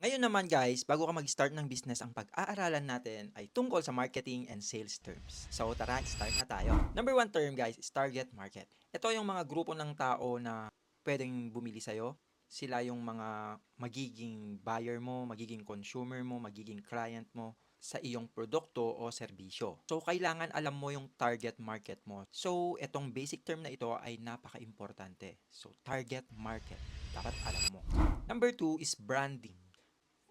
Ngayon naman guys, bago ka mag-start ng business, ang pag-aaralan natin ay tungkol sa marketing and sales terms. So tara, start na tayo. Number one term guys is target market. Ito yung mga grupo ng tao na pwedeng bumili sa'yo. Sila yung mga magiging buyer mo, magiging consumer mo, magiging client mo sa iyong produkto o serbisyo. So, kailangan alam mo yung target market mo. So, itong basic term na ito ay napaka-importante. So, target market. Dapat alam mo. Number two is branding.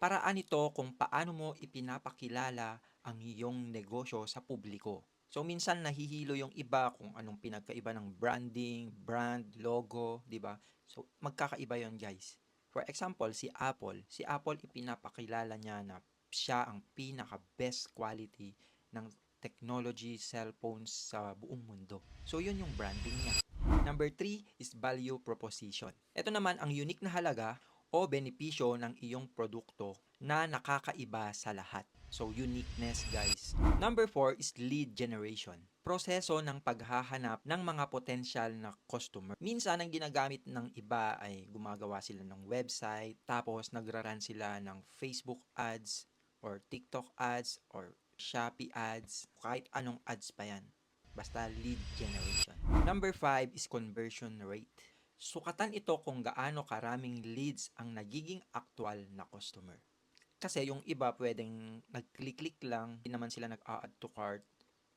Paraan ito kung paano mo ipinapakilala ang iyong negosyo sa publiko. So minsan nahihilo yung iba kung anong pinagkaiba ng branding, brand, logo, 'di ba? So magkakaiba 'yon, guys. For example, Si Apple ipinapakilala niya na siya ang pinaka best quality ng technology cellphones sa buong mundo. So yun yung branding niya. Number three is value proposition. Ito naman ang unique na halaga o benepisyo ng iyong produkto na nakakaiba sa lahat. So, uniqueness guys. Number 4 is lead generation. Proseso ng paghahanap ng mga potensyal na customer. Minsan, ang ginagamit ng iba ay gumagawa sila ng website, tapos nagra-run sila ng Facebook ads, or TikTok ads, or Shopee ads, kahit anong ads pa yan. Basta lead generation. Number 5 is conversion rate. Sukatan ito kung gaano karaming leads ang nagiging actual na customer. Kasi yung iba pwedeng nag-click-click lang, hindi naman sila nag-add to cart,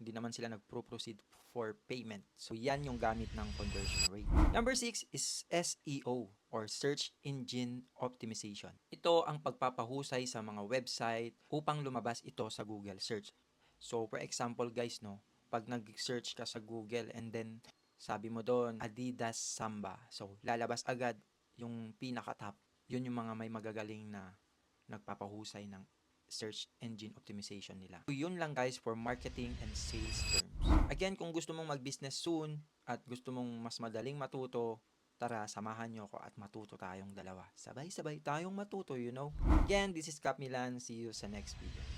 hindi naman sila nag-proceed for payment. So yan yung gamit ng conversion rate. Number 6 is SEO or Search Engine Optimization. Ito ang pagpapahusay sa mga website upang lumabas ito sa Google search. So for example guys, no, pag nag-search ka sa Google and then sabi mo doon Adidas Samba. So lalabas agad yung pinaka-top. Yun yung mga may magagaling na nagpapahusay ng search engine optimization nila. So, yun lang guys for marketing and sales terms. Again, kung gusto mong mag-business soon at gusto mong mas madaling matuto, tara, samahan nyo ako at matuto tayong dalawa. Sabay-sabay tayong matuto, you know? Again, this is Cap Milan. See you sa next video.